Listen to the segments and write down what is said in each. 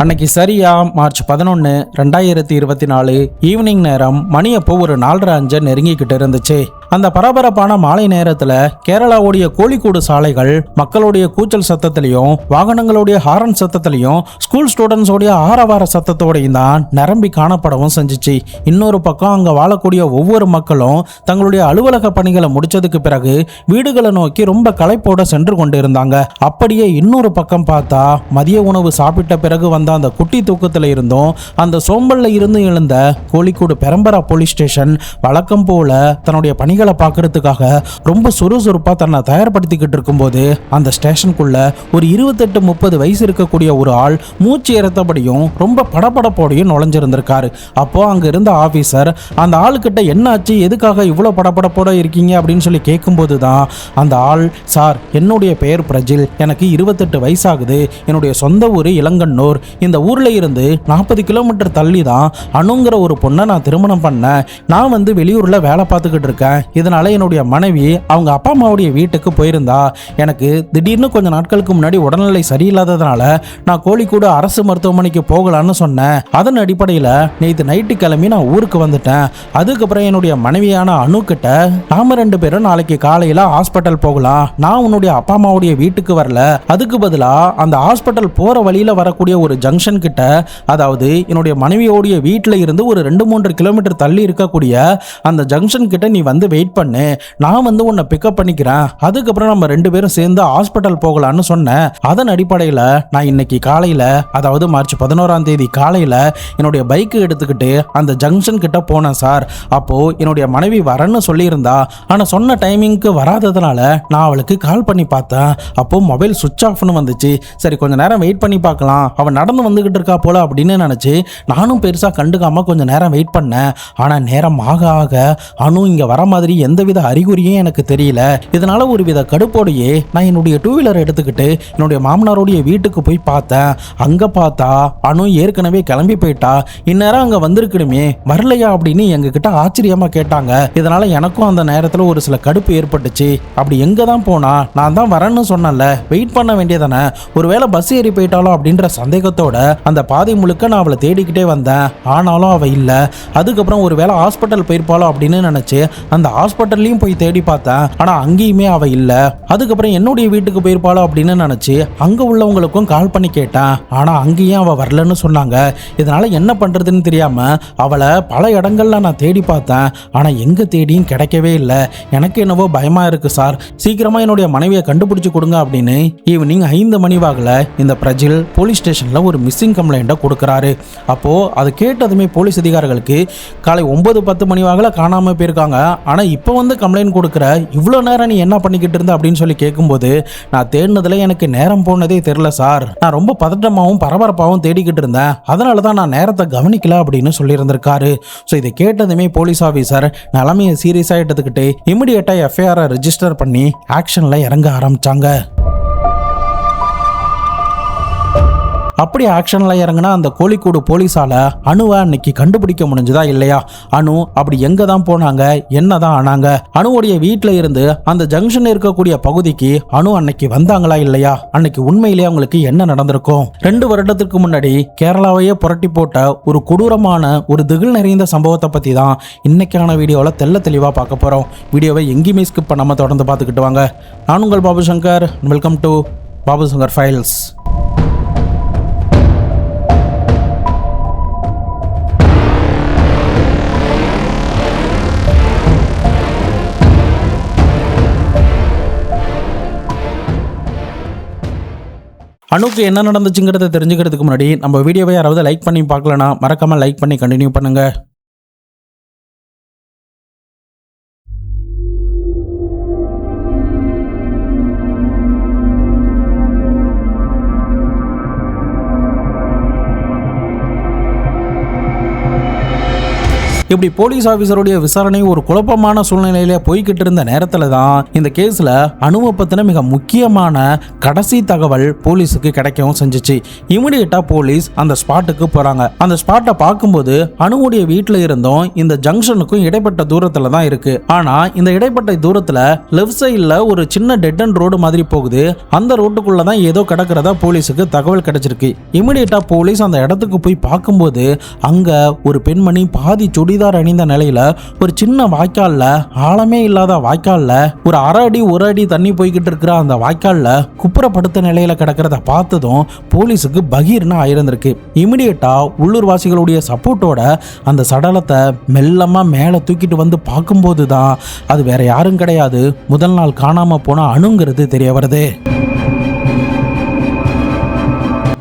அன்னைக்கு சரியா March 11, 2024 evening நேரம் மணி அப்போ ஒரு 4:30 நெருங்கிக்கிட்டு இருந்துச்சு. அந்த பரபரப்பான மாலை நேரத்துல கேரளாவுடைய கோழிக்கூடு சாலைகள் மக்களுடைய கூச்சல் சத்தத்திலையும் வாகனங்களுடைய ஹாரன் சத்தத்திலையும் ஸ்கூல் ஸ்டூடெண்ட்ஸோடைய ஆரவார சத்தத்தோடையும் தான் நிரம்பி காணப்படவும் செஞ்சிச்சு. இன்னொரு பக்கம் அங்க வாழக்கூடிய ஒவ்வொரு மக்களும் தங்களுடைய அலுவலக பணிகளை முடிச்சதுக்கு பிறகு வீடுகளை நோக்கி ரொம்ப களைப்போட சென்று கொண்டு இருந்தாங்க. அப்படியே இன்னொரு பக்கம் பார்த்தா மதிய உணவு சாப்பிட்ட பிறகு வந்த அந்த குட்டி தூக்கத்துல இருந்தும் அந்த சோம்பல்ல இருந்து எழுந்த கோழிக்கூடு பெரம்பரா போலீஸ் ஸ்டேஷன் வழக்கம் போல தன்னுடைய பணிகளை பார்க்கறதுக்காக ரொம்ப சுறுசுறுப்பா தன்னை தயார்படுத்திக்கிட்டு இருக்கும்போது அந்த ஸ்டேஷனுக்குள்ள ஒரு 28-30 வயசு இருக்கக்கூடிய ஒரு ஆள் மூச்சு இறத்தபடியும் ரொம்ப படபடப்போடையும் நுழைஞ்சிருந்திருக்காரு. அப்போ அங்க இருந்த ஆபீசர் அந்த ஆளுக்கிட்ட என்னாச்சு, எதுக்காக இவ்வளவு படபடப்போட இருக்கீங்க அப்படின்னு சொல்லி கேட்கும்போது தான் அந்த ஆள், சார் என்னுடைய பெயர் பிரஜில், எனக்கு 28 வயசாகுது, என்னுடைய சொந்த ஊர் இளங்கண்ணூர், இந்த ஊர்ல இருந்து 40 கிலோமீட்டர் தள்ளி தான் அணுங்கிற ஒரு பொண்ணை நான் திருமணம் பண்ணேன், நான் வெளியூர்ல வேலை பார்த்துக்கிட்டு இருக்கேன், இதனால என்னுடைய மனைவி அவங்க அப்பா அம்மாவுடைய வீட்டுக்கு போயிருந்தா, எனக்கு திடீர்னு கொஞ்ச நாட்களுக்கு முன்னாடி உடல்நிலை சரியில்லாததுனால நான் கோழிக்கூடு அரசு மருத்துவமனைக்கு போகலான்னு சொன்னேன். அதன் அடிப்படையில் நேற்று நைட்டு கிளம்பி நான் ஊருக்கு வந்துட்டேன். அதுக்கப்புறம் என்னுடைய மனைவியான அணு கிட்ட நாம 2 பேரும் நாளைக்கு காலையில ஹாஸ்பிட்டல் போகலாம், நான் உன்னுடைய அப்பா அம்மாவுடைய வீட்டுக்கு வரல, அதுக்கு பதிலா அந்த ஹாஸ்பிட்டல் போற வழியில வரக்கூடிய ஒரு ஜங்ஷன் கிட்ட, அதாவது என்னுடைய மனைவியோடைய வீட்டில் இருந்து ஒரு 2-3 கிலோமீட்டர் தள்ளி இருக்கக்கூடிய அந்த ஜங்ஷன் கிட்ட நீ வெயிட் பண்ணு, நான் உன்னை பிக்கப் பண்ணிக்கிறேன், அதுக்கப்புறம் நம்ம 2 பேரும் சேர்ந்து ஹாஸ்பிட்டல் போகலான்னு சொன்னேன். அதன் அடிப்படையில் நான் இன்னைக்கு காலையில, அதாவது மார்ச் 11 காலையில என்னுடைய பைக்கு எடுத்துக்கிட்டு அந்த ஜங்ஷன் கிட்ட போனேன் சார். அப்போ என்னுடைய மனைவி வரேன்னு சொல்லியிருந்தா, ஆனா சொன்ன டைமிங்க்கு வராததுனால நான் அவளுக்கு கால் பண்ணி பார்த்தேன். அப்போ மொபைல் சுவிட்ச் ஆஃப்னு வந்துச்சு. சரி கொஞ்ச நேரம் வெயிட் பண்ணி பார்க்கலாம், அவன் நடந்து வந்துகிட்டு இருக்கா போல அப்படின்னு நினைச்சு நானும் பெருசா கண்டுக்காம கொஞ்ச நேரம் வெயிட் பண்ணேன். ஆனா நேரம் ஆக ஆக அனு இங்க வர மாதிரி எந்தவித அறிகுறியும் எனக்கு தெரியல. இதனால ஒரு வித கடுப்போடையே நான் என்னுடைய 2 வீலர் எடுத்துக்கிட்டு என்னுடைய மாமனாருடைய வீட்டுக்கு போய் பார்த்தேன். அங்க பார்த்தா அனு ஏற்கனவே கிளம்பி போயிட்டா. இந்நேரம் அங்க வந்திருக்கணுமே, வரலையா அப்படின்னு எங்க கிட்ட ஆச்சரியமா கேட்டாங்க. இதனால எனக்கும் அந்த நேரத்துல ஒரு சில கடுப்பு ஏற்பட்டுச்சு. அப்படி எங்க தான் போனா, நான் தான் வரேன்னு சொன்னல, வெயிட் பண்ண வேண்டியதானே, ஒருவேளை பஸ் ஏறி போயிட்டாலோ அப்படின்ற சந்தேகத்தோட அந்த பாதை முழுக்க நான் அவளை தேடிக்கிட்டே வந்தேன். ஆனாலும் அவ இல்ல. அதுக்கப்புறம் ஒருவேளை ஹாஸ்பிட்டல் போயிருப்பாளோ அப்படின்னு நினைச்சு அந்த ஹாஸ்பிட்டல்லையும் போய் தேடி பார்த்தேன். ஆனா அங்கேயுமே அவ இல்ல. அதுக்கப்புறம் என்னுடைய வீட்டுக்கு போயிருப்பாளோ அப்படின்னு நினைச்சு அங்க உள்ளவங்களுக்கும் கால் பண்ணி கேட்டேன். ஆனா அங்கேயும் அவ வரலன்னு சொன்னாங்க. இதனால என்ன பண்றதுன்னு தெரியாம அவளை பல இடங்கள்ல நான் தேடி பார்த்தேன். ஆனா எங்க தேடியும் கிடைக்கவே இல்லை. எனக்கு என்னவோ பயமா இருக்கு சார், சீக்கிரமா என்னுடைய மனைவியை கண்டுபிடிச்சு கொடுங்க அப்படின்னு ஈவினிங் 5 மணி வாக்குல இந்த பிரஜில் போலீஸ் ஸ்டேஷன்ல ஒரு மிஸ்ஸிங் கம்ப்ளைண்ட்டை கொடுக்கறாரு. அப்போ அது கேட்டதுமே போலீஸ் அதிகாரிகளுக்கு காலை 9-10 மணி வாக்குல காணாம போயிருக்காங்க, ஆனா இப்போ கம்ப்ளைண்ட் கொடுக்குற, இவ்வளோ நேரம் நீ என்ன பண்ணிக்கிட்டு இருந்த அப்படின்னு சொல்லி கேட்கும்போது, நான் தேடினதுல எனக்கு நேரம் போனதே தெரியல சார், நான் ரொம்ப பதட்டமாகவும் பரபரப்பாகவும் தேடிக்கிட்டு இருந்தேன், அதனால தான் நான் நேரத்தை கவனிக்கல அப்படின்னு சொல்லியிருந்திருக்காரு. ஸோ இதை கேட்டதுமே போலீஸ் ஆஃபீஸர் நிலைமையை சீரியஸாக எடுத்துக்கிட்டு இமிடியேட்டாக எஃப்ஐஆரை ரெஜிஸ்டர் பண்ணி ஆக்ஷனில் இறங்க ஆரம்பிச்சாங்க. அப்படி ஆக்ஷன்ல இறங்கினா அந்த கோழிக்கூடு போலீஸால அணுவை அன்னைக்கு கண்டுபிடிக்க முடிஞ்சதா இல்லையா? அணு அப்படி எங்க தான் போனாங்க, என்னதான் ஆனாங்க? அணுவுடைய வீட்டில இருந்து அந்த ஜங்ஷன் இருக்கக்கூடிய பகுதிக்கு அணு அன்னைக்கு வந்தாங்களா இல்லையா? அன்னைக்கு உண்மையிலேயே அவங்களுக்கு என்ன நடந்திருக்கும்? 2 வருடத்துக்கு முன்னாடி கேரளாவையே புரட்டி போட்ட ஒரு கொடூரமான ஒரு திகில் நிறைந்த சம்பவத்தை பத்தி தான் இன்னைக்கான வீடியோவில் தெளிவா பார்க்க போறோம். வீடியோவை எங்கேயுமே ஸ்கிப் பண்ணாம தொடர்ந்து பார்த்துக்கிட்டு வாங்க. நான் உங்கள் Babu Shankar. Welcome to Babu Shankar files. அணுக்கு என்ன நடந்துச்சுங்கிறத தெரிஞ்சுக்கிறதுக்கு முன்னாடி நம்ம வீடியோவை யாராவது லைக் பண்ணி பார்க்கலனா மறக்காம லைக் பண்ணி கண்டினியூ பண்ணுங்க. இப்படி போலீஸ் ஆபீசருடைய விசாரணை ஒரு குழப்பமான சூழ்நிலையில போய்கிட்டு இருந்த நேரத்துல தான் இந்த கேஸ்ல அணுவை பத்தின மிக முக்கியமான கடைசி தகவல் போலீஸுக்கு கிடைக்கவும் செஞ்சுச்சு. இமிடியேட்டா போலீஸ் அந்த ஸ்பாட்டுக்கு போறாங்க. அந்த ஸ்பாட்டை பார்க்கும்போது அணுவுடைய வீட்டுல இருந்தும் இந்த ஜங்ஷனுக்கும் இடைப்பட்ட தூரத்துல தான் இருக்கு. ஆனா இந்த இடைப்பட்ட தூரத்துல லெஃப்ட் சைட்ல ஒரு சின்ன டெட் அண்ட் ரோடு மாதிரி போகுது. அந்த ரோட்டுக்குள்ள தான் ஏதோ கிடக்கிறதா போலீஸுக்கு தகவல் கிடைச்சிருக்கு. இமிடியேட்டா போலீஸ் அந்த இடத்துக்கு போய் பார்க்கும்போது அங்க ஒரு பெண்மணி பாதி சுடிதார் அணிந்த நிலையில ஒரு சின்ன வாய்க்கால்ல, ஆழமே இல்லாத வாய்க்கால்ல, ஒரு அரை அடி ஒரு அடி தண்ணி போய்கிட்டு இருக்கிற அந்த வாய்க்கால்ல குப்புறப்படுத்த நிலையில கிடக்கிறத பார்த்ததும் போலீஸுக்கு பகீர்னு ஆயிருந்திருக்கு. இமிடியேட்டா உள்ளூர் வாசிகளுடைய சப்போர்ட்டோட அந்த சடலத்தை மெல்லமா மேல தூக்கிட்டு வந்து பார்க்கும்போது தான் அது வேற யாரும் கிடையாது, முதல் நாள் காணாம போன அணுங்கிறது தெரிய வருது.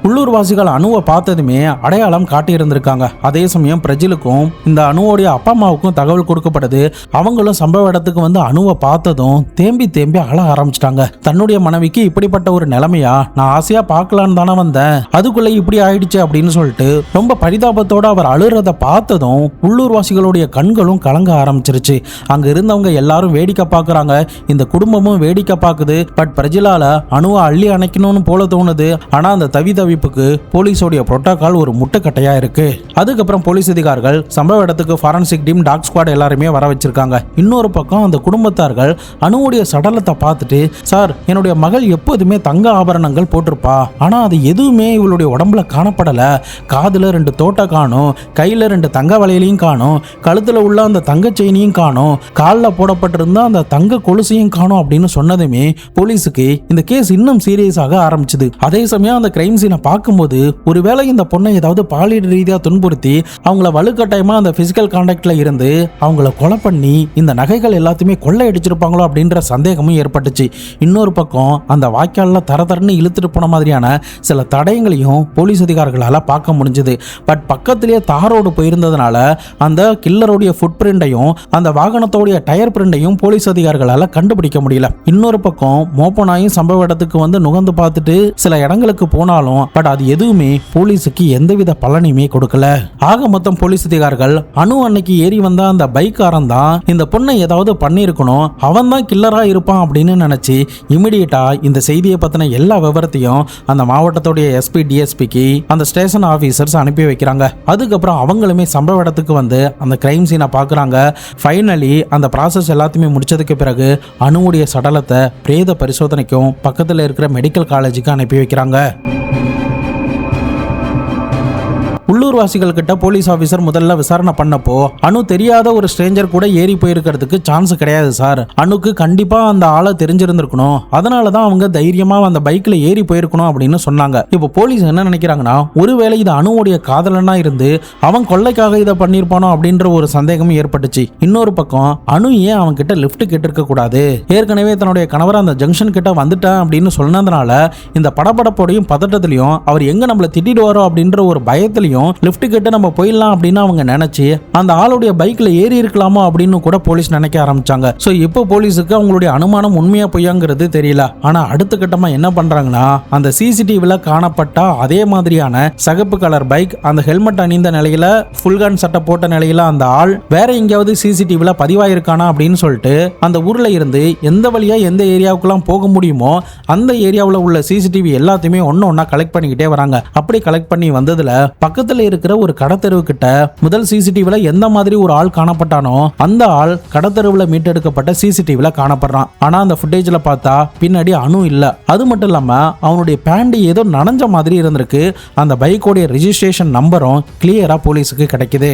உள்ளூர்வாசிகள் அணுவை பார்த்ததுமே அடையாளம் காட்டியிருந்திருக்காங்க. அதே சமயம் பிரஜிலுக்கும் இந்த அணுவோடைய அப்பா அம்மாவுக்கும் தகவல் கொடுக்கப்பட்டது. அவங்களும் சம்பவ இடத்துக்கு வந்து அணுவை பார்த்ததும் தேம்பி தேம்பி அழ ஆரம்பிச்சிட்டாங்க. தன்னுடைய மனைவிக்கு இப்படிப்பட்ட ஒரு நிலைமையா, நான் ஆசையா பார்க்கலான்னு தானே வந்தேன், அதுக்குள்ள இப்படி ஆயிடுச்சு அப்படின்னு சொல்லிட்டு ரொம்ப பரிதாபத்தோட அவர் அழுறத பார்த்ததும் உள்ளூர்வாசிகளுடைய கண்களும் கலங்க ஆரம்பிச்சிருச்சு. அங்க இருந்தவங்க எல்லாரும் வேடிக்கை பார்க்கறாங்க, இந்த குடும்பமும் வேடிக்கை பார்க்குது. பட் பிரஜிலால அணுவை அள்ளி அணைக்கணும்னு போல தோணுது. ஆனா அந்த தவிப்புக்கு போலீஸோடைய புரோட்டோகால் ஒரு முட்டுக்கட்டையா இருக்கு. அதுக்கப்புறம் போலீஸ் அதிகாரிகள் சம்பவ இடத்துக்கு ஃபாரன்சிக் டீம், டாக் ஸ்குவாட் எல்லாருமே வர வச்சிருக்காங்க. இன்னொரு பக்கம் அந்த குடும்பத்தார்கள் அணுவுடைய சடலத்தை பார்த்துட்டு, சார் என்னுடைய மகள் எப்போதுமே தங்க ஆபரணங்கள் போட்டிருப்பா, ஆனா அது எதுவுமே இவளுடைய உடம்புல காணப்படல, காதுல 2 தோட்டை காணும், கையில 2 தங்க வளையலையும் காணும், கழுத்துல உள்ள அந்த தங்க செயினையும் காணும், காலில் போடப்பட்டிருந்த அந்த தங்க கொலுசையும் காணும் அப்படின்னு சொன்னதுமே போலீஸுக்கு இந்த கேஸ் இன்னும் சீரியஸாக ஆரம்பிச்சது. அதே சமயம் அந்த கிரைம் சீனை பார்க்கும்போது ஒருவேளை இந்த பொண்ணை ஏதாவது பாலியல் ரீதியா துன்புறுத்தி அவங்கள வலுக்கட்டாயமா அந்த பிசிக்கல் கான்டாக்ட்ல இருந்து அவங்கள கொலை பண்ணி இந்த நகைகள் எல்லாத்தையுமே கொள்ளை அடிச்சிருப்பாங்களோ அப்படின்ற சந்தேகமும் ஏற்பட்டுச்சு. இன்னொரு பக்கம் அந்த வாய்க்காலில் தரன்னு இழுத்துட்டு போன மாதிரியான சில தடயங்களையும் போலீஸ் அதிகாரிகளால் பார்க்க முடிஞ்சது. பட் பக்கத்திலேயே தாரோடு போயிருந்ததுனால அந்த கில்லருடைய ஃபுட் பிரிண்டையும் அந்த வாகனத்தோடைய டயர் பிரிண்டையும் போலீஸ் அதிகாரிகளால் கண்டுபிடிக்க முடியல. இன்னொரு பக்கம் மோப்பனாயும் சம்பவ இடத்துக்கு வந்து நுகர்ந்து பார்த்துட்டு சில இடங்களுக்கு போனாலும் பட் அது எதுவுமே போலீஸுக்கு எந்தவித பலனையுமே கொடுக்கல. ஆக மொத்தம் போலீஸ் அதிகாரிகள் அணு அன்னைக்கு ஏறி வந்த அந்த பைக்காரன் தான் இந்த பொண்ணை ஏதாவது பண்ணியிருக்கணும், அவன் தான் கில்லரா இருப்பான் அப்படின்னு நினைச்சு இமிடியேட்டா இந்த செய்தியை பத்தின எல்லா விவரத்தையும் அந்த மாவட்டத்துடைய எஸ்பி, டிஎஸ்பிக்கு அந்த ஸ்டேஷன் ஆபீசர்ஸ் அனுப்பி வைக்கிறாங்க. அதுக்கப்புறம் அவங்களுமே சம்பவ இடத்துக்கு வந்து அந்த கிரைம் சீனை பார்க்குறாங்க. ஃபைனலி அந்த ப்ராசஸ் எல்லாத்தையுமே முடிச்சதுக்கு பிறகு அணுவுடைய சடலத்தை பிரேத பரிசோதனைக்கும் பக்கத்தில் இருக்கிற மெடிக்கல் காலேஜுக்கு அனுப்பி வைக்கிறாங்க. உள்ளூர்வாசிகள் கிட்ட போலீஸ் ஆபீசர் முதல்ல விசாரணை பண்ணப்போ அணு தெரியாத ஒரு ஸ்ட்ரேஞ்சர் கூட ஏறி போயிருக்கிறதுக்கு சான்ஸ் கிடையாது சார், அணுக்கு கண்டிப்பா அந்த ஆளை தெரிஞ்சிருந்திருக்கணும், அதனாலதான் அவங்க தைரியமா அந்த பைக்ல ஏறி போயிருக்கணும் அப்படின்னு சொன்னாங்க. இப்போ போலீஸ் என்ன நினைக்கிறாங்கன்னா, ஒருவேளை இது அணுவுடைய காதலனா இருந்து அவன் கொள்ளைக்காக இதை பண்ணிருப்பானோ அப்படின்ற ஒரு சந்தேகமும் ஏற்பட்டுச்சு. இன்னொரு பக்கம் அணு ஏன் அவன் கிட்ட லிஃப்ட் கேட்டிருக்க கூடாது, ஏற்கனவே தன்னுடைய கணவர் அந்த ஜங்ஷன் கிட்ட வந்துட்டான் அப்படின்னு சொன்னதுனால இந்த படபடப்போடையும் பதட்டத்திலையும் அவர் எங்க நம்மள திட்டிடுவாரோ அப்படின்ற ஒரு பயத்திலையும் லிஃப்ட் கிட்ட நம்ம போயிடலாம் அப்படின்னு அவங்க நினைச்சு அந்த ஆளுடைய பைக்ல ஏறி இருக்கலாமோ அப்படின்னு கூட போலீஸ் நினைக்க ஆரம்பிச்சாங்க. சோ இப்போ போலீஸுக்கு அவங்களுடைய அனுமானம் உண்மையா பொய்யாங்கிறது தெரியல. ஆனா அடுத்த கட்டமா என்ன பண்றாங்கன்னா, அந்த சிசிடிவில காணப்பட்ட அதே மாதிரியான சகப்பு கலர் பைக், அந்த ஹெல்மெட் அணிந்த நிலையில ஃபுல் கன் சட்டை போட்ட நிலையில அந்த ஆள் வேற எங்கேயாவது சிசிடிவில பதிவாயிருக்கானா அப்படின்னு சொல்லிட்டு அந்த ஊர்ல இருந்து எந்த வழியா எந்த ஏரியாவுக்குலாம் போக முடியுமோ அந்த ஏரியாவில் உள்ள சிசிடிவி எல்லாத்தையுமே ஒன்னா கலெக்ட் பண்ணிக்கிட்டே வராங்க. அப்படி கலெக்ட் பண்ணி வந்ததுல பக்கத்துல இருக்கிற ஒரு கடத்தெருவு கிட்ட முதல் சிசிடிவில எந்த மாதிரி ஒரு ஆள் காணப்பட்டானோ அந்த ஆள் கடத்தெருவுல மீட்டெடுக்கப்பட்ட சிசிடிவில காணப்படுறான். ஆனா அந்த ஃபுட்டேஜ்ல பார்த்தா பின்னாடி அணு இல்ல. அது மட்டும் இல்லாம அவனுடைய பேண்ட் ஏதோ நனைஞ்ச மாதிரி இருந்திருக்கு. அந்த பைக்கோடைய ரெஜிஸ்ட்ரேஷன் நம்பரும் கிளியரா போலீஸுக்கு கிடைக்குது.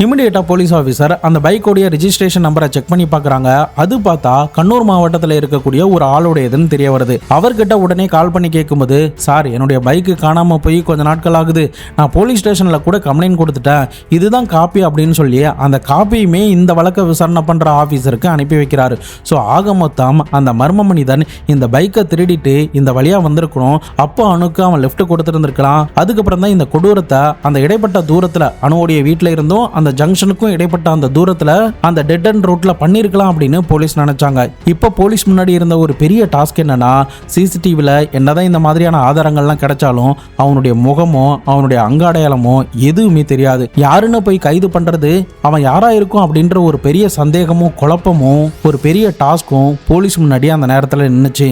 இமிடியேட்டா போலீஸ் ஆஃபீஸர் அந்த பைக்கோடைய ரெஜிஸ்ட்ரேஷன் நம்பரை செக் பண்ணி பார்க்குறாங்க. அது பார்த்தா கண்ணூர் மாவட்டத்தில் இருக்கக்கூடிய ஒரு ஆளுடையதுன்னு தெரிய வருது. அவர்கிட்ட உடனே கால் பண்ணி கேட்கும்போது, சார் என்னுடைய பைக்கு காணாமல் போய் கொஞ்சம் நாட்கள் ஆகுது, நான் போலீஸ் ஸ்டேஷனில் கூட கம்ப்ளைண்ட் கொடுத்துட்டேன், இதுதான் காப்பி அப்படின்னு சொல்லி அந்த காப்பியுமே இந்த வழக்கை விசாரணை பண்ணுற ஆஃபீஸருக்கு அனுப்பி வைக்கிறாரு. ஸோ ஆக மொத்தம் அந்த மர்ம மனிதன் இந்த பைக்கை திருடிட்டு இந்த வழியாக வந்திருக்கணும். அப்போ அணுக்கு அவன் லெஃப்ட் கொடுத்துருந்துருக்கலாம். அதுக்கப்புறம் தான் இந்த கொடூரத்தை அந்த இடைப்பட்ட தூரத்தில் அணுவுடைய வீட்டில் இருந்தும் அந்த ஜங்ஷனுக்கும் இடைப்பட்ட அந்த தூரத்துல அந்த டெட் அண்ட் ரோட்ல பண்ணிருக்கலாம் அப்படின்னு போலீஸ் நினைச்சாங்க. இப்ப போலீஸ் முன்னாடி இருந்த ஒரு பெரிய டாஸ்க் என்னன்னா, சிசிடிவில என்னதான் இந்த மாதிரியான ஆதாரங்கள்லாம் கிடைச்சாலும் அவனுடைய முகமோ அவனுடைய அங்காடையாளமோ எதுவுமே தெரியாது. யாருன்னு போய் கைது பண்றது, அவன் யாரா இருக்கும் அப்படின்ற ஒரு பெரிய சந்தேகமும் குழப்பமும் ஒரு பெரிய டாஸ்க்கும் போலீஸ் முன்னாடி அந்த நேரத்துல நின்னுச்சு.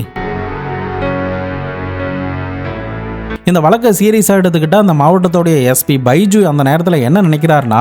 இந்த வழக்கை சீரியஸாக எடுத்துக்கிட்ட அந்த மாவட்டத்தோடைய எஸ்பி பைஜு அந்த நேரத்தில் என்ன நினைக்கிறாருன்னா,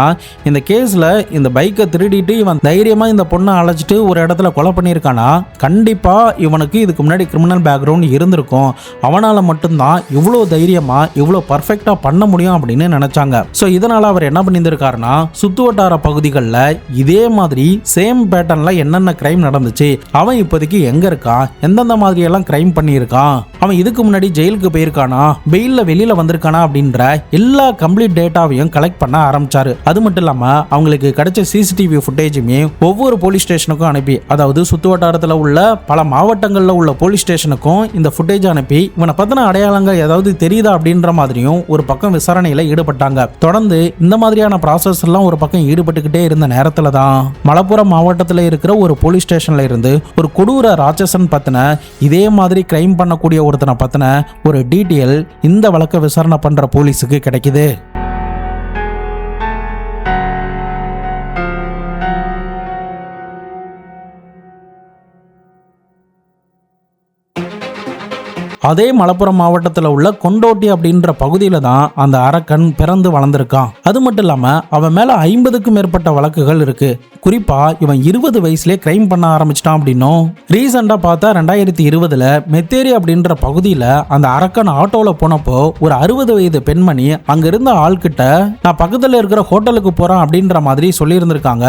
இந்த கேஸில் இந்த பைக்கை திருடிட்டு இவன் தைரியமாக இந்த பொண்ணை அழைச்சிட்டு ஒரு இடத்துல கொலை பண்ணியிருக்கானா, கண்டிப்பாக இவனுக்கு இதுக்கு முன்னாடி கிரிமினல் பேக்ரவுண்ட் இருந்திருக்கும். அவனால் மட்டும்தான் இவ்வளோ தைரியமாக இவ்வளோ பர்ஃபெக்டாக பண்ண முடியும் அப்படின்னு நினச்சாங்க. ஸோ இதனால் அவர் என்ன பண்ணியிருக்காருன்னா, சுற்று வட்டார பகுதிகளில் இதே மாதிரி சேம் பேட்டர்னில் என்னென்ன கிரைம் நடந்துச்சு, அவன் இப்போதைக்கு எங்கே இருக்கான், எந்தெந்த மாதிரியெல்லாம் கிரைம் பண்ணியிருக்கான், அவன் இதுக்கு முன்னாடி ஜெயிலுக்கு போயிருக்கானா, பெயில்ல வெளியில வந்திருக்கானா அப்படின்ற எல்லா கம்ப்ளீட் டேட்டாவையும் கலெக்ட் பண்ண ஆரம்பிச்சாரு. அது மட்டும் இல்லாம அவங்களுக்கு கிடைச்ச சிசிடிவி ஃபுட்டேஜுமே ஒவ்வொரு போலீஸ் ஸ்டேஷனுக்கும் அனுப்பி, அதாவது சுத்து வட்டாரத்தில் உள்ள பல மாவட்டங்களில் உள்ள போலீஸ் ஸ்டேஷனுக்கும் இந்த ஃபுட்டேஜ் அனுப்பி இவனை பத்தின அடையாளங்கள் ஏதாவது தெரியுதா அப்படின்ற மாதிரியும் ஒரு பக்கம் விசாரணையில ஈடுபட்டாங்க. தொடர்ந்து இந்த மாதிரியான ப்ராசஸ் எல்லாம் ஒரு பக்கம் ஈடுபட்டுக்கிட்டே இருந்த நேரத்துல தான் மலப்புரம் மாவட்டத்தில் இருக்கிற ஒரு போலீஸ் ஸ்டேஷன்ல இருந்து ஒரு கொடூர ராட்சசன் பத்தின இதே மாதிரி கிரைம் பண்ணக்கூடிய ஒருத்தனை பத்தின ஒரு டீட்டெயில் இந்த வழக்கை விசாரணை பண்ற போலீஸுக்கு கிடைக்குது. அதே மலப்புரம் மாவட்டத்தில் உள்ள கொண்டோட்டி அப்படின்ற பகுதியில தான் அந்த அரக்கன் பிறந்து வளர்ந்திருக்கான். அது மட்டும் இல்லாம அவன் மேல 50க்கும் மேற்பட்ட வழக்குகள் இருக்கு. குறிப்பா இவன் 20 வயசுலேயே கிரைம் பண்ண ஆரம்பிச்சிட்டான் அப்படின்னும் ரீசெண்டா பார்த்தா 2020 மெத்தேரி அப்படின்ற பகுதியில அந்த அரக்கன் ஆட்டோல போனப்போ ஒரு 60 வயது பெண்மணி அங்க இருந்த ஆள்கிட்ட நான் பக்கத்துல இருக்கிற ஹோட்டலுக்கு போறேன் அப்படின்ற மாதிரி சொல்லி இருந்திருக்காங்க.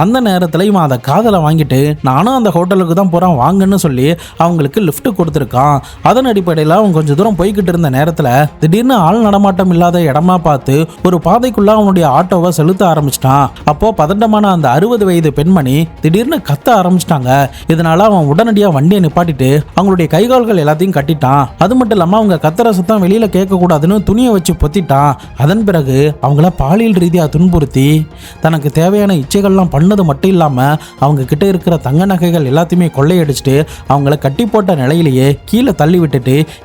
அந்த நேரத்துல இவன் அதை காதல வாங்கிட்டு நானும் அந்த ஹோட்டலுக்கு தான் போறேன் வாங்கன்னு சொல்லி அவங்களுக்கு லிஃப்ட் கொடுத்துருக்கான். அதன் அடிப்படையில் அவன் கொஞ்சம் தூரம் போய்கிட்டு இருந்த நேரத்தில் திடீர்னு ஆள் நடமாட்டம் இல்லாத இடமா பார்த்து ஒரு பாதைக்குள்ள அவனுடைய ஆட்டோவை செலுத்த ஆரம்பிச்சிட்டான். அப்போ பதட்டமான அந்த 60 வயது பெண்மணி திடீர்னு கத்த ஆரம்பிச்சிட்டாங்க. இதனால அவன் உடனடியாக வண்டியை நிப்பாட்டிட்டு அவங்களுடைய கைகால்கள் எல்லாத்தையும் கட்டிட்டான். அது மட்டும் இல்லாமல் அவங்க கத்துற சத்தம் வெளியில கேட்கக்கூடாதுன்னு துணியை வச்சு பொத்திட்டான். அதன் பிறகு அவங்கள பாலியல் ரீதியாக துன்புறுத்தி தனக்கு தேவையான இச்சைகள்லாம் பண்ணது மட்டும் இல்லாமல் அவங்க கிட்ட இருக்கிற தங்க நகைகள் எல்லாத்தையுமே கொள்ளையடிச்சிட்டு அவங்கள கட்டி போட்ட நிலையிலேயே கீழே தள்ளி விட்டுட்டு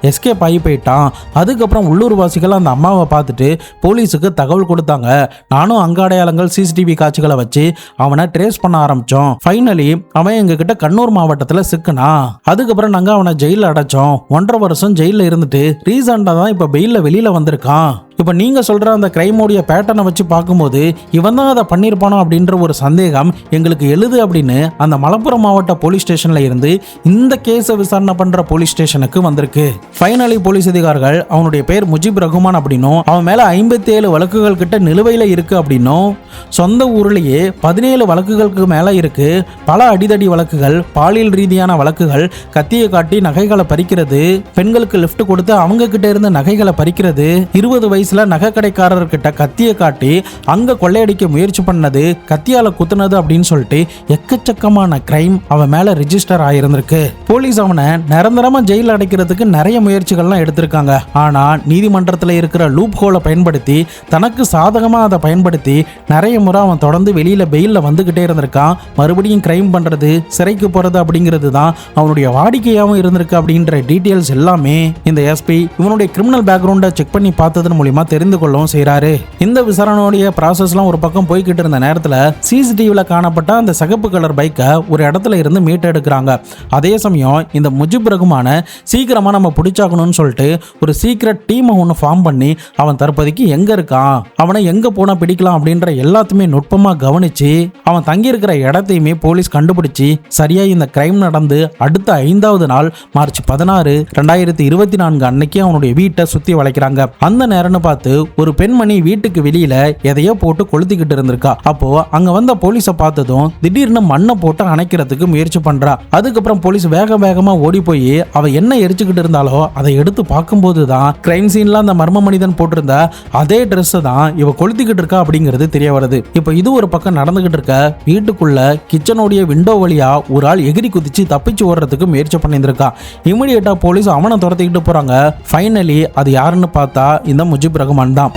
எஸ்கேப் ஆகி போயிட்டான். அதுக்கப்புறம் உள்ளூர்வாசிகள் அந்த அம்மாவை பார்த்துட்டு போலீஸுக்கு தகவல் கொடுத்தாங்க. நானும் அங்க அடையாளங்கள் சிசிடிவி காட்சிகளை வச்சு அவனை ட்ரேஸ் பண்ண ஆரம்பிச்சோம். ஃபைனலி அவன் எங்க கிட்ட கண்ணூர் மாவட்டத்தில் சிக்கனா. அதுக்கப்புறம் நாங்க அவனை ஜெயில அடைச்சோம். 1.5 வருஷம் ஜெயில இருந்துட்டு ரீசெண்டா தான் இப்ப பெயில்ல வெளியில வந்திருக்கான். இப்போ நீங்கள் சொல்கிற அந்த கிரைமோடைய பேட்டர்னை வச்சு பார்க்கும்போது இவன் தான் அதை பண்ணியிருப்பானோ அப்படின்ற ஒரு சந்தேகம் எங்களுக்கு எழுது அப்படின்னு அந்த மலப்புரம் மாவட்ட போலீஸ் ஸ்டேஷனில் இருந்து இந்த கேஸை விசாரணை பண்ணுற போலீஸ் ஸ்டேஷனுக்கு வந்திருக்கு. ஃபைனலி போலீஸ் அதிகாரிகள் அவனுடைய பேர் முஜிப் ரகுமான் அப்படின்னும் அவன் மேலே 57 வழக்குகள் கிட்ட நிலுவையில் இருக்கு அப்படின்னும் சொந்த ஊர்லேயே 17 வழக்குகளுக்கு மேலே இருக்கு. பல அடிதடி வழக்குகள், பாலியல் ரீதியான வழக்குகள், கத்தியை காட்டி நகைகளை பறிக்கிறது, பெண்களுக்கு லிஃப்ட் கொடுத்து அவங்க கிட்ட இருந்து நகைகளை பறிக்கிறது, 20 வயசு நகை கடைக்காரர்கிட்ட கத்தியை காட்டி அங்க கொள்ளையடிக்க முயற்சி பண்ணது, கத்தியால குத்துனது அப்படின்னு சொல்லிட்டு எக்கச்சக்கமான கிரைம் அவன் மேல ரிஜிஸ்டர் ஆயிருந்திருக்கு. போலீஸ் அவனை நிரந்தரமா ஜெயில அடைக்கிறதுக்கு நிறைய முயற்சிகள்லாம் எடுத்திருக்காங்க. ஆனா நீதிமன்றத்தில் இருக்கிற லூப் ஹோலை பயன்படுத்தி தனக்கு சாதகமா அதை பயன்படுத்தி நிறைய முறை அவன் தொடர்ந்து வெளியில பெயில்ல வந்துகிட்டே இருந்திருக்கான். மறுபடியும் கிரைம் பண்றது, சிறைக்கு போறது அப்படிங்கிறது தான் அவனுடைய வாடிக்கையாகவும் இருந்திருக்கு அப்படின்ற டீட்டெயில்ஸ் எல்லாமே இந்த எஸ்பி இவனுடைய கிரிமினல் பேக்ரவுண்டை செக் பண்ணி பார்த்ததன் மூலியமா தெரிந்து கொள்ளவும் செய்யறாரு. இந்த விசாரணையுடைய ப்ராசஸ்லாம் ஒரு பக்கம் போய்கிட்டு இருந்த நேரத்தில் சிசிடிவில காணப்பட்ட அந்த சிகப்பு கலர் பைக்கை ஒரு இடத்துல இருந்து மீட்டெடுக்கிறாங்க. அதே சமயம் இந்த முஜிப் ரகுமான சீக்கிரமா நம்ம பிடிச்சாக்கணும்னு சொல்லிட்டு ஒரு சீக்ரெட் டீமை ஒன்று ஃபார்ம் பண்ணி அவன் தற்போதைக்கு எங்க இருக்கான், அவனை எங்க போனா பிடிக்கலாம் அப்படின்ற எல்லாத்தையுமே நுட்பமா கவனிச்சு அவன் தங்கி இருக்கிற இடத்தையுமே போலீஸ் கண்டுபிடிச்சு சரியா இந்த கிரைம் நடந்து அடுத்த 5வது நாள் மார்ச் 16, 2024 அன்னைக்கு அவனுடைய வீட்டை சுத்தி வளைக்கிறாங்க. அந்த நேரம் பார்த்து ஒரு பெண்மணி வீட்டுக்கு வெளியில எதையோ போட்டு கொளுத்திக்கிட்டு இருந்திருக்கா. அப்போ அங்க வந்த போலீஸை பார்த்ததும் திடீர்னு மண்ணை போட்டு அணைக்கிறதுக்கு முயற்சி பண்றா. அதுக்கப்புறம் போலீஸ் வேகமா ஓடி போய் அவ என்ன எரிச்சுக்கிட்டு இருந்தாலோ அதை எடுத்து பார்க்கும்போது தான் கிரைம் சீன்ல அந்த மர்ம மனிதன் போட்டிருந்த அதே ட்ரெஸ் தான் இவ கொளுத்திக்கிட்டு இருக்கா அப்படிங்கிறது தெரிய வருது. இப்போ இது ஒரு பக்கம் நடந்துகிட்டு இருக்க, வீட்டுக்குள்ள கிச்சனுடைய விண்டோ வழியா ஒரு ஆள் எகிரி குதிச்சு தப்பிச்சு ஓடுறதுக்கு முயற்சி பண்ணியிருந்திருக்கா. இமிடியேட்டா போலீஸ் அவனை துரத்திக்கிட்டு போறாங்க. ஃபைனலி அது யாருன்னு பார்த்தா இந்த முஜிப் ரகுமான் தான்.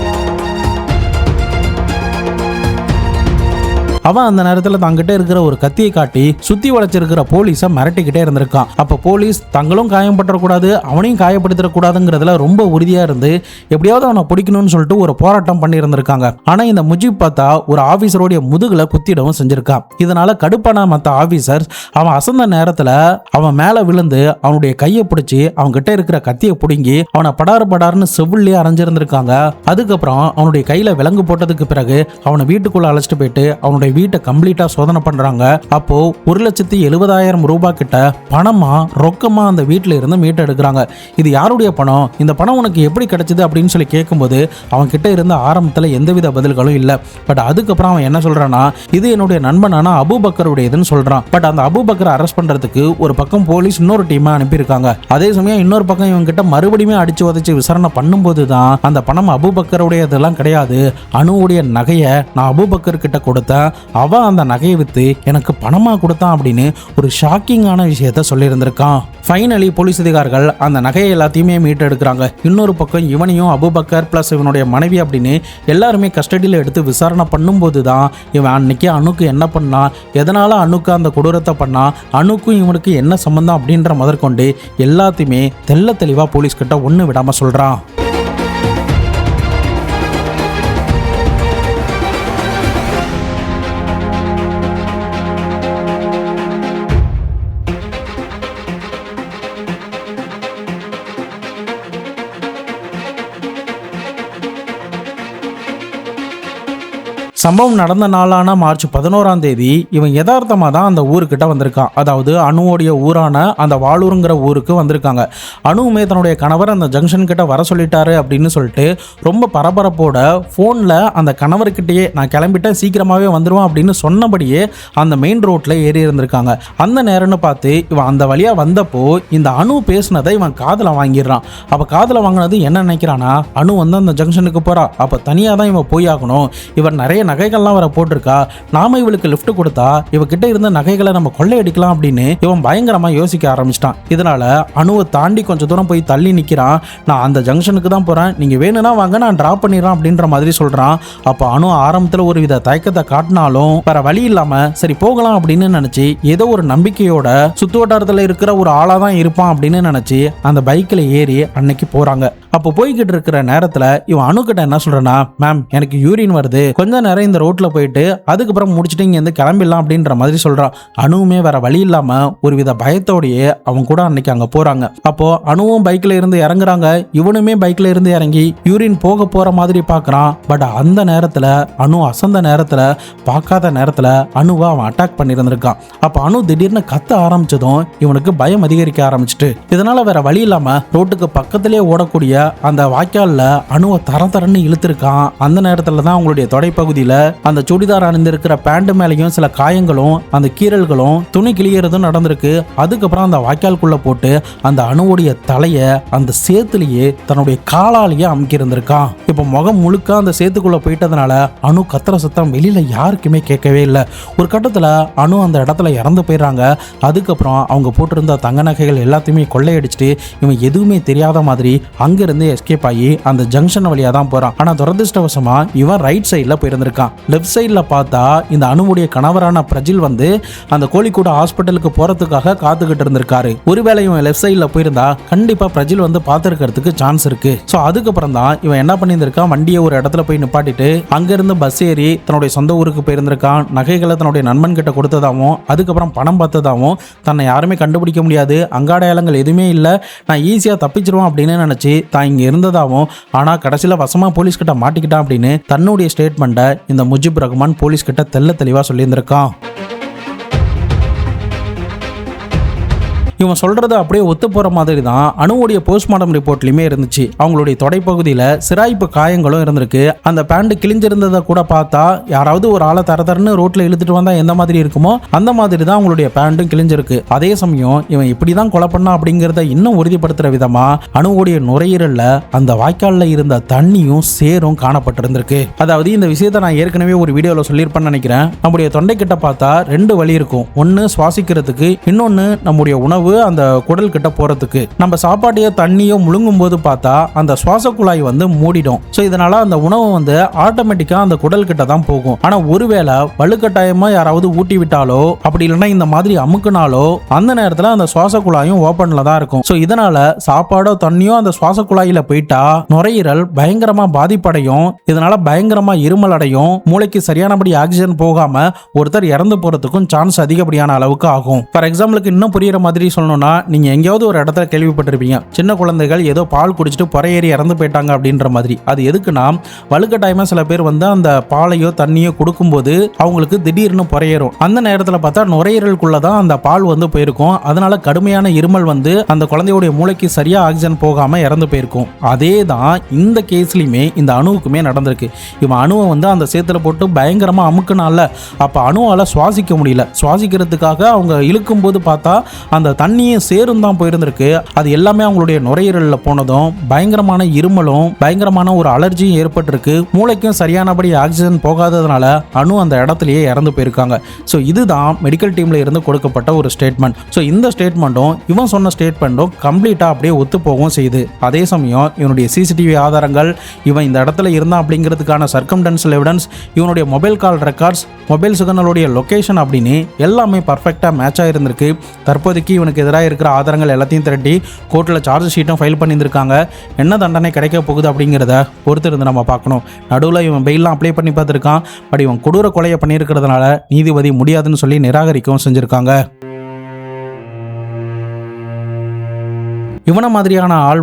அவன் அந்த நேரத்துல தங்கிட்ட இருக்கிற ஒரு கத்தியை காட்டி சுத்தி வளைச்சிருக்கிற போலீஸை மிரட்டிக்கிட்டே இருந்திருக்கான். அப்ப போலீஸ் தங்களும் காயப்படக்கூடாது அவனையும் காயப்படுத்தக்கூடாதுங்கிறதுல ரொம்ப உறுதியா இருந்து எப்படியாவது அவனை பிடிக்கணும்னு சொல்லிட்டு ஒரு போராட்டம் பண்ணி இருந்திருக்காங்க. ஆனா இந்த முஜிப் பார்த்தா ஒரு ஆபீசருடைய முதுகுல குத்திடவும் செஞ்சிருக்கான். இதனால கடுப்பான மற்ற ஆபீசர் அவன் அசந்த நேரத்துல அவன் மேல விழுந்து அவனுடைய கையை பிடிச்சி அவன் கிட்ட இருக்கிற கத்தியை பிடுங்கி அவனை படாறு படாருன்னு செவிலே அரைஞ்சிருந்திருக்காங்க. அதுக்கப்புறம் அவனுடைய கையில விலங்கு போட்டதுக்கு பிறகு அவனை வீட்டுக்குள்ள அழைச்சிட்டு போயிட்டு அவனுடைய வீட்டை கம்ப்ளீட்டா சோதனை பண்றாங்க. அப்போ 1,70,000 ரூபாய் கிட்ட பணமா ரொக்கமா அந்த வீட்டுல இருந்து மீட்டு எடுக்கிறாங்க. இது யாருடைய பணம், இந்த பணம் உனக்கு எப்படி கிடைச்சது அப்படின்னு சொல்லி கேட்கும்போது அவன் கிட்ட இருந்த ஆரம்பத்துல எந்தவித பதில்களும் இல்லை. பட் அதுக்கப்புறம் அவன் என்ன சொல்றான்னா, இது என்னுடைய நண்பனான அபூபக்கருடையதுன்னு சொல்றான். பட் அந்த அபூபக்கரை அரெஸ்ட் பண்றதுக்கு ஒரு பக்கம் போலீஸ் இன்னொரு டீமை அனுப்பியிருக்காங்க. அதே சமயம் இன்னொரு பக்கம் இவங்க கிட்ட மறுபடியும் அடிச்சு உதச்சு விசாரணை பண்ணும்போது தான் அந்த பணம் அபூபக்கருடையதெல்லாம் கிடையாது, அனுவுடைய நகையை நான் அபூபக்கர் கிட்ட கொடுத்தேன், அவன் அந்த நகையை வித்து எனக்கு பணமா கொடுத்தான் அப்படின்னு ஒரு ஷாக்கிங்கான விஷயத்த சொல்லியிருந்திருக்கான். ஃபைனலி போலீஸ் அதிகாரிகள் அந்த நகையை எல்லாத்தையுமே மீட்டு எடுக்கிறாங்க. இன்னொரு பக்கம் இவனையும் அபூபக்கர் பிளஸ் இவனுடைய மனைவி அப்படின்னு எல்லாருமே கஸ்டடியில் எடுத்து விசாரணை பண்ணும்போது தான் இவன் அன்னைக்கு அணுக்கு என்ன பண்ணா, எதனால அணுக்கு அந்த கொடூரத்தை பண்ணா, அணுக்கும் இவனுக்கு என்ன சம்பந்தம் அப்படின்ற முதற்கொண்டு எல்லாத்தையுமே தெள்ள தெளிவா போலீஸ் கிட்ட ஒண்ணு விடாம சொல்றான். சம்பவம் நடந்த நாளான மார்ச் 11ஆம் தேதி இவன் யதார்த்தமாக தான் அந்த ஊருக்கிட்ட வந்திருக்கான். அதாவது அணுவோடைய ஊரான அந்த வாளூருங்கிற ஊருக்கு வந்திருக்காங்க. அணுவுமே தன்னுடைய கணவர் அந்த ஜங்ஷன் கிட்ட வர சொல்லிட்டாரு அப்படின்னு சொல்லிட்டு ரொம்ப பரபரப்போட ஃபோனில் அந்த கணவர்கிட்டயே நான் கிளம்பிட்டேன் சீக்கிரமாகவே வந்துடுவான் அப்படின்னு சொன்னபடியே அந்த மெயின் ரோட்டில் ஏறி இருந்திருக்காங்க. அந்த நேரம்னு பார்த்து இவன் அந்த வழியாக வந்தப்போ இந்த அணு பேசினதை இவன் காதில் வாங்கிடுறான். அப்போ காதில் வாங்கினது என்ன நினைக்கிறானா, அணு வந்து அந்த ஜங்ஷனுக்கு போகிறா, அப்போ தனியாக தான் இவன் போய் ஆகணும், இவன் நிறைய நகைகள்லாம் வர போட்டிருக்கா, நாம இவளுக்கு லிஃப்ட் கொடுத்தா இவகிட்ட இருந்த நகைகளை நம்ம கொள்ளையடிக்கலாம் அப்படின்னு இவன் பயங்கரமா யோசிக்க ஆரம்பிச்சிட்டான். இதனால அணுவை தாண்டி கொஞ்சம் தூரம் போய் தள்ளி நிக்கிறான். நான் அந்த ஜங்ஷனுக்கு தான் போறேன், நீங்க வேணும்னா வாங்க நான் டிராப் பண்ணிடுறேன் அப்படின்ற மாதிரி சொல்றான். அப்போ அணு ஆரம்பத்துல ஒரு வித தயக்கத்தை காட்டினாலும் வேற வழி இல்லாம சரி போகலாம் அப்படின்னு நினைச்சு ஏதோ ஒரு நம்பிக்கையோட சுத்து வட்டாரத்துல இருக்கிற ஒரு ஆளா தான் இருப்பான் அப்படின்னு நினைச்சு அந்த பைக்ல ஏறி அன்னைக்கு போறாங்க. அப்போ போய்கிட்டு இருக்கிற நேரத்துல இவன் அணுகிட்ட என்ன சொல்றானா, மேம் எனக்கு யூரின் வருது, கொஞ்ச நேரம் இந்த ரோட்ல போயிட்டு அதுக்கப்புறம் முடிச்சுட்டு இங்க இருந்து கிளம்பிடலாம் அப்படின்ற மாதிரி சொல்றான். அணுவுமே வேற வழி இல்லாம ஒரு வித பயத்தோடையே அவன் கூட அன்னைக்கு அங்க போறாங்க. அப்போ அணுவும் பைக்ல இருந்து இறங்குறாங்க, இவனுமே பைக்ல இருந்து இறங்கி யூரின் போக போற மாதிரி பாக்குறான். பட் அந்த நேரத்துல அணு அசந்த நேரத்துல பார்க்காத நேரத்துல அணுவை அவன் அட்டாக் பண்ணியிருந்திருக்கான். அப்ப அணு திடீர்னு கத்த ஆரம்பிச்சதும் இவனுக்கு பயம் அதிகரிக்க ஆரம்பிச்சுட்டு இதனால வேற வழி இல்லாம ரோட்டுக்கு பக்கத்திலே ஓடக்கூடிய அந்த வாய்க்கால்ல அணுவை தரன்னு இழுத்திருக்கான். அந்த நேரத்துல தான் அவங்களுடைய தொடைப்பகுதியில அந்த சுடிதார் அணிந்திருக்கிற பேண்ட் மேலையும் சில காயங்களும் அந்த கீறல்களும் துணி கிளியறதும் நடந்திருக்கு. அதுக்கப்புறம் அந்த வாய்க்கால்குள்ள போட்டு அந்த அணுவுடைய தலைய அந்த சேத்துலயே தன்னுடைய காலாலேயே அமுக்கி இருந்திருக்கான். இப்ப முகம் முழுக்க அந்த சேத்துக்குள்ள போயிட்டதுனால அணு கத்துற சத்தம் வெளியில யாருக்குமே கேட்கவே இல்லை. ஒரு கட்டத்துல அணு அந்த இடத்துல இறந்து போயிடுறாங்க. அதுக்கப்புறம் அவங்க போட்டிருந்த தங்க நகைகள் எல்லாத்தையுமே கொள்ளையடிச்சிட்டு இவன் எதுவுமே தெரியாத மாதிரி அங்கிருந்து எஸ்கேப் ஆகி அந்த ஜங்ஷன் வழியா தான் போறான். ஆனா துரதிருஷ்டவசமா இவன் ரைட் சைட்ல போயிருந்திருக்கான். லெஃப்ட் சைட்ல பார்த்தா இந்த அணுவுடைய கணவரான பிரஜில் வந்து அந்த கோழிக்கூட ஹாஸ்பிட்டலுக்கு போறதுக்காக காத்துக்கிட்டு இருந்திருக்காரு. ஒருவேளை இவன் லெஃப்ட் சைட்ல போயிருந்தா கண்டிப்பா பிரஜில் வந்து பார்த்திருக்கிறதுக்கு சான்ஸ் இருக்கு. சோ அதுக்கப்புறம் தான் இவன் என்ன பண்ணியிருந்திருக்கான், வண்டியை ஒரு இடத்துல போய் நிப்பாட்டிட்டு அங்கிருந்து பஸ் ஏறி தன்னுடைய சொந்த ஊருக்கு போயிருந்திருக்கான். நகைகளை தன்னுடைய நண்பன் கிட்ட கொடுத்ததாகவும் அதுக்கப்புறம் பணம் பார்த்ததாகவும் தன்னை யாருமே கண்டுபிடிக்க முடியாது, அங்காடையாளங்கள் எதுவுமே இல்லை, நான் ஈஸியா தப்பிச்சிருவான் அப்படின்னு நினைச்சு தான் இங்க இருந்ததாகவும் ஆனா கடைசியில வசமா போலீஸ் கிட்ட மாட்டிக்கிட்டான் அப்படின்னு தன்னுடைய ஸ்டேட்மெண்ட்டை இந்த முஜிப் ரஹ்மான் போலீஸ் கிட்ட தெளிவா சொல்லியிருந்திருக்கான். இவன் சொல்றது அப்படியே ஒத்து போற மாதிரி தான் அணுவுடைய போஸ்ட்மார்ட்டம் ரிப்போர்ட்லயுமே இருந்துச்சு. அவங்களுடைய தொடைப்பகுதியில சிராய்ப்பு காயங்களும் இருந்திருக்கு. அந்த பேண்ட் கிழிஞ்சிருந்ததை கூட பார்த்தா யாராவது ஒரு ஆளை தரன்னு ரோட்ல இழுத்துட்டு வந்தா எந்த மாதிரி இருக்குமோ அந்த மாதிரி தான் அவங்களுடைய பேண்ட்டும் கிழிஞ்சிருக்கு. அதே சமயம் இவன் இப்படிதான் கொலை பண்ணா அப்படிங்கறத இன்னும் உறுதிப்படுத்துற விதமா அணுவுடைய நுரையீரல்ல அந்த வாய்க்கால்ல இருந்த தண்ணியும் சேரும் காணப்பட்டிருந்திருக்கு. அதாவது இந்த விஷயத்த நான் ஏற்கனவே ஒரு வீடியோல சொல்லியிருப்பேன்னு நினைக்கிறேன். நம்முடைய தொண்டை கிட்ட பார்த்தா ரெண்டு வழி இருக்கும், ஒன்னு சுவாசிக்கிறதுக்கு, இன்னொன்னு நம்முடைய உணவு அந்த குடல் கிட்ட போறதுக்கு. நம்ம சாப்பாட்டையோ தண்ணியோ முழுங்கும் போது பார்த்தா அந்த சுவாச குழாய் மூடிடும். ஸோ இதனால அந்த உணவு ஆட்டோமேட்டிக்கா அந்த குடல் கிட்ட தான் போகும். ஆனா ஒருவேளை வலுக்கட்டாயமா யாராவது ஊட்டி விட்டாலோ அப்படி இல்லைன்னா இந்த மாதிரி அமுக்குனாலோ அந்த நேரத்தில் அந்த சுவாச குழாயும் ஓப்பன்ல தான் இருக்கும். ஸோ இதனால சாப்பாடோ தண்ணியோ அந்த சுவாச குழாயில போயிட்டா நுரையீரல் பயங்கரமா பாதிப்படையும். இதனால பயங்கரமா இருமல் அடையும். மூளைக்கு சரியானபடி ஆக்சிஜன் போகாம ஒருத்தர் இறந்து போறதுக்கும் சான்ஸ் அதிகப்படியான அளவுக்கு ஆகும். ஃபார் எக்ஸாம்பிளுக்கு இன்னும் புரியுற மாதிரி சொல்லணும்னா, நீங்க எங்கேயாவது ஒரு இடத்துல கேள்விப்பட்டிருப்பீங்க, சின்ன குழந்தைகள் ஏதோ பால் குடிச்சிட்டு பொறையேறி இறந்து போயிட்டாங்க அப்படின்ற மாதிரி. அது எதுக்குன்னா, வலுக்கட்டாயமா சில பேர் அந்த பாலையோ தண்ணியோ கொடுக்கும்போது அவங்களுக்கு திடீர்னு பொறையேறும். அந்த நேரத்தில் பார்த்தா நுரையீரலுக்குள்ளதான் அந்த பால் போயிருக்கும். அதனால கடுமையான இருமல் அந்த குழந்தையுடைய மூளைக்கு சரியா ஆக்சிஜன் போகாம இறந்து போயிருக்கும். அதே தான் இந்த கேஸ்லயுமே இந்த அணுவுக்குமே நடந்திருக்கு. இவன் அணுவை அந்த சேத்துல போட்டு பயங்கரமா அமுக்குனால அப்ப அணுவால சுவாசிக்க முடியல. சுவாசிக்கிறதுக்காக அவங்க இழுக்கும் போது பார்த்தா அந்த தண்ணியும் சேரும் தான் போயிருந்திருக்கு. அது எல்லாமே அவங்களுடைய நுரையீரல்ல போனதும் பயங்கரமான இருமலும் பயங்கரமான ஒரு அலர்ஜியும் ஏற்பட்டிருக்கு. மூளைக்கும் சரியானபடி ஆக்சிஜன் போகாததுனால அணு அந்த இடத்துலயே இறந்து போயிருக்காங்க. ஸோ இதுதான் மெடிக்கல் டீம்ல இருந்து கொடுக்கப்பட்ட ஒரு ஸ்டேட்மெண்ட். ஸோ இந்த ஸ்டேட்மெண்ட்டும் இவன் சொன்ன ஸ்டேட்மெண்ட்டும் கம்ப்ளீட்டா அப்படியே ஒத்து போகவும் செய்யுது. அதே சமயம் இவனுடைய சிசிடிவி ஆதாரங்கள், இவன் இந்த இடத்துல இருந்தான் அப்படிங்கிறதுக்கான சர்க்கம்டன்ஷியல் எவிடன்ஸ், இவனுடைய மொபைல் கால் ரெக்கார்ட்ஸ், மொபைல் சிக்னலுடைய லொகேஷன் அப்படின்னு எல்லாமே பர்ஃபெக்டா மேட்ச் ஆயிருந்திருக்கு. தற்போதைக்கு இவனுக்கு எதிராக இருக்கிற ஆதாரங்கள் எல்லாத்தையும் திரட்டி கோர்ட்டில் சார்ஜ் ஷீட்டும் ஃபைல் பண்ணியிருந்திருக்காங்க. என்ன தண்டனை கிடைக்க போகுது அப்படிங்கிறத பொறுத்து இருந்து நம்ம பார்க்கணும். நடுவில் இவன் பெயிலாம் அப்ளை பண்ணி பார்த்துருக்கான். பட் இவன் கொடூர கொலையை பண்ணியிருக்கிறதுனால நீதிபதி முடியாதுன்னு சொல்லி நிராகரிக்கவும் செஞ்சுருக்காங்க. இவனை மாதிரியான ஆள்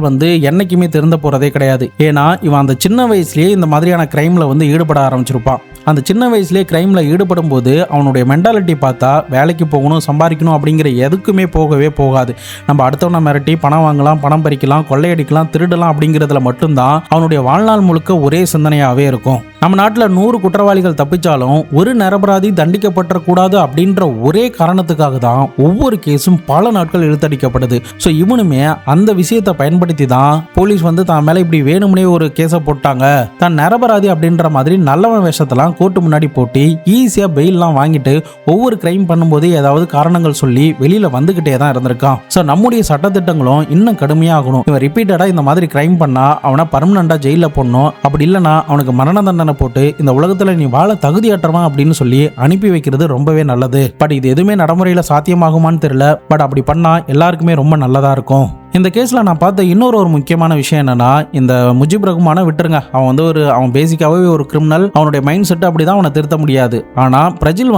என்னைக்குமே திருந்த போறதே கிடையாது. ஏன்னா இவன் அந்த சின்ன வயசுலேயே இந்த மாதிரியான கிரைம்ல ஈடுபட ஆரம்பிச்சிருப்பான். அந்த சின்ன வயசுலேயே கிரைம்ல ஈடுபடும் போது அவனுடைய மென்டாலிட்டி பார்த்தா வேலைக்கு போகணும், சம்பாதிக்கணும் அப்படிங்கிற எதுக்குமே போகவே போகாது. நம்ம அடுத்தவனை மிரட்டி பணம் வாங்கலாம், பணம் பறிக்கலாம், கொள்ளையடிக்கலாம், திருடலாம் அப்படிங்கிறதுல மட்டும்தான் அவனுடைய வாழ்நாள் முழுக்க ஒரே சிந்தனையாகவே இருக்கும். நம்ம நாட்டில் 100 குற்றவாளிகள் தப்பிச்சாலும் ஒரு நிரபராதி தண்டிக்கப்பட்டக்கூடாது அப்படின்ற ஒரே காரணத்துக்காக தான் ஒவ்வொரு கேஸும் பல நாட்கள் இழுத்தடிக்கப்படுது. ஸோ இவனுமே அந்த விஷயத்தை பயன்படுத்தி தான் போலீஸ் தான் மேலே இப்படி வேணும்னே ஒரு கேஸை போட்டாங்க, தான் நிரபராதி அப்படின்ற மாதிரி நல்லவன் வேஷத்தெல்லாம் கோர்ட்டு முன்னாடி போட்டு ஈஸியாக பெயில்லாம் வாங்கிட்டு ஒவ்வொரு கிரைம் பண்ணும்போது ஏதாவது காரணங்கள் சொல்லி வெளியில வந்துகிட்டே தான் இருந்திருக்கான். ஸோ நம்முடைய சட்டத்திட்டங்களும் இன்னும் கடுமையாகணும். இவன் ரிப்பீட்டடா இந்த மாதிரி கிரைம் பண்ணா அவனை பர்மனண்டா ஜெயிலில் போடணும். அப்படி இல்லைன்னா அவனுக்கு மரண தண்டனை போட்டு இந்த உலகத்துல நீ வாழ தகுதியற்றவன் அப்படின்னு சொல்லி அனுப்பி வைக்கிறது ரொம்பவே நல்லது. பட் இது எதுவுமே நடைமுறையில சாத்தியமாகுமான்னு தெரியல. பட் அப்படி பண்ணா எல்லாருக்குமே ரொம்ப நல்லதா இருக்கும். இந்த கேஸில் நான் பார்த்த இன்னொரு முக்கியமான விஷயம் என்னன்னா, இந்த முஜிப் ரகுமான விட்டுருங்க, அவன் அவன் பேசிக்காகவே ஒரு கிரிமினல். அவனுடைய மைண்ட் செட் அப்படிதான், அவனை திருத்த முடியாது. ஆனால் பிரஜில்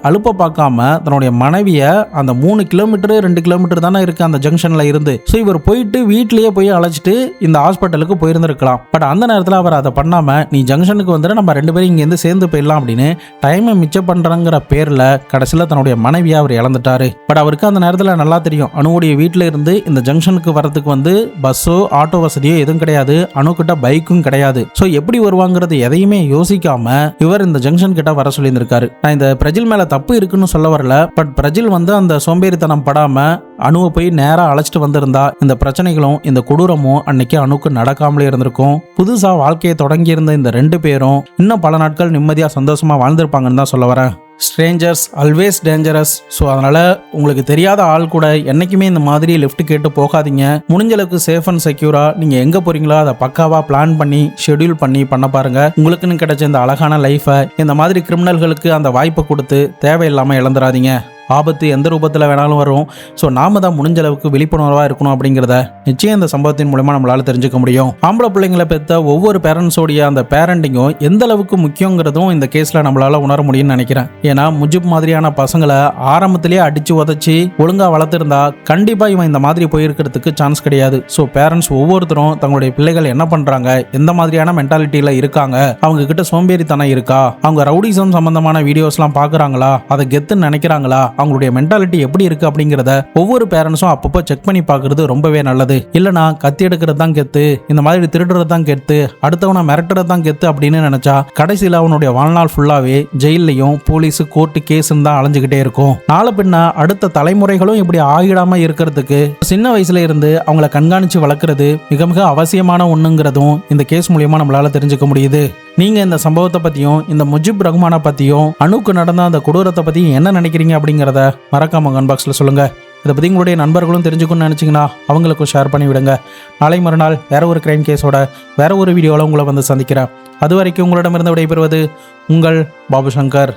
அலுப்ப பார்க்காம தன்னுடைய மனைவியை அந்த 3 கிலோமீட்டர் 2 கிலோமீட்டர் தானே இருக்கு அந்த ஜங்ஷன்ல இருந்து. ஸோ இவர் போயிட்டு வீட்லயே போய் அழைச்சிட்டு இந்த ஹாஸ்பிட்டலுக்கு போயிருந்திருக்கலாம். பட் அந்த நேரத்தில் அவர் அதை பண்ணாம நீ ஜங்ஷனுக்கு நம்ம 2 பேரும் இங்கேருந்து சேர்ந்து போயிடலாம் அப்படின்னு டைமை மிச்சம் பண்றங்கிற பேர்ல கடைசியில் தன்னுடைய மனைவியை அவர் இழந்துட்டாரு. பட் அவருக்கு அந்த நேரத்தில் நல்லா தெரியும், அனுடைய வீட்டில இருந்து இந்த ஜங்ஷனுக்கு வரதுக்கு பஸ்ஸோ ஆட்டோ வசதியோ எதுவும் கிடையாது, அணுகிட்ட பைக்கும் கிடையாது. சோ எப்படி வருவாங்கிறது எதையுமே யோசிக்காம இவர் இந்த ஜங்ஷன் கிட்ட வர சொல்லியிருந்திருக்காரு. நான் இந்த பிரஜில் மேல தப்பு இருக்குன்னு சொல்ல வரல. பட் பிரஜில் அந்த சோம்பேறித்தனம் படாம அணுவை போய் நேரா அழைச்சிட்டு வந்திருந்தா இந்த பிரச்சனைகளும் இந்த கொடூரமும் அன்னைக்கு அணுக்கு நடக்காமலே இருந்திருக்கும். புதுசா வாழ்க்கையை தொடங்கி இருந்த இந்த 2 பேரும் இன்னும் பல நாட்கள் நிம்மதியா சந்தோஷமா வாழ்ந்திருப்பாங்கன்னு தான் சொல்ல வரேன். Strangers always dangerous. ஸோ அதனால உங்களுக்கு தெரியாத ஆள் கூட என்னைக்குமே இந்த மாதிரி லிஃப்ட் கேட்டு போகாதீங்க. முடிஞ்ச அளவுக்கு சேஃப் அண்ட் செக்யூரா நீங்க எங்க போறீங்களோ அதை பக்காவா பிளான் பண்ணி ஷெட்யூல் பண்ண பாருங்க. உங்களுக்குன்னு கிடைச்ச இந்த அழகான லைஃபை இந்த மாதிரி கிரிமினல்களுக்கு அந்த வாய்ப்பை கொடுத்து தேவையில்லாம இழந்துடாதீங்க. ஆபத்து எந்த ரூபத்தில் வேணாலும் வரும். ஸோ நாம தான் முடிஞ்ச அளவுக்கு விழிப்புணர்வாக இருக்கணும் அப்படிங்கிறத நிச்சயம் இந்த சம்பவத்தின் மூலமா நம்மளால தெரிஞ்சுக்க முடியும். ஆம்பளை பிள்ளைங்களை பெற்ற ஒவ்வொரு பேரண்ட்ஸோடைய அந்த பேரண்டிங்கும் எந்த அளவுக்கு முக்கியங்கிறதும் இந்த கேஸில் நம்மளால உணர முடியும்னு நினைக்கிறேன். ஏன்னா முஜிப் மாதிரியான பசங்களை ஆரம்பத்திலேயே அடிச்சு உதச்சி ஒழுங்கா வளர்த்துருந்தா கண்டிப்பா இவன் இந்த மாதிரி போயிருக்கிறதுக்கு சான்ஸ் கிடையாது. ஸோ பேரண்ட்ஸ் ஒவ்வொருத்தரும் தங்களுடைய பிள்ளைகள் என்ன பண்றாங்க, எந்த மாதிரியான மென்டாலிட்டியில இருக்காங்க, அவங்க கிட்ட சோம்பேறித்தனம் இருக்கா, அவங்க ரவுடிசம் சம்பந்தமான வீடியோஸ்லாம் பார்க்குறாங்களா, அதை கெத்துன்னு நினைக்கிறாங்களா, அவங்களுடைய மென்டாலிட்டி எப்படி இருக்கு அப்படிங்கிறத ஒவ்வொரு பேரண்ட்ஸும் அப்பப்போ செக் பண்ணி பார்க்கறது ரொம்பவே நல்லது. இல்லைனா கத்தி எடுக்கிறது தான் கெத்து, இந்த மாதிரி திருடுறது தான் கெத்து, அடுத்தவனை மிரட்டுறது தான் கெத்து அப்படின்னு நினைச்சா கடைசியில் அவனுடைய வாழ்நாள் ஃபுல்லாவே ஜெயிலையும் போலீஸ் கோர்ட்டு கேஸ்ன்னு தான் அலைஞ்சுக்கிட்டே இருக்கும். நாளை பின்ன அடுத்த தலைமுறைகளும் இப்படி ஆகிடாம இருக்கிறதுக்கு சின்ன வயசுல இருந்து அவங்கள கண்காணிச்சு வளர்க்கறது மிக மிக அவசியமான ஒண்ணுங்கிறதும் இந்த கேஸ் மூலியமா நம்மளால தெரிஞ்சுக்க முடியுது. நீங்க இந்த சம்பவத்தை பத்தியும் இந்த முஜிப் ரகுமானை பத்தியும் அணுக்கு நடந்த அந்த கொடூரத்தை பத்தியும் என்ன நினைக்கிறீங்க அப்படிங்கிறத மறக்காம கமெண்ட் பாக்ஸ்ல சொல்லுங்க. இதை பற்றி உங்களுடைய நண்பர்களும் தெரிஞ்சுக்கணும்னு நினச்சிங்கன்னா அவங்களுக்கும் ஷேர் பண்ணி விடுங்க. நாளை மறுநாள் வேற ஒரு கிரைம் கேஸோட வேற ஒரு வீடியோவில் உங்களை வந்து சந்திக்கிறேன். அது வரைக்கும் உங்களிடமிருந்து விடைபெறுவது உங்கள் பாபு சங்கர்.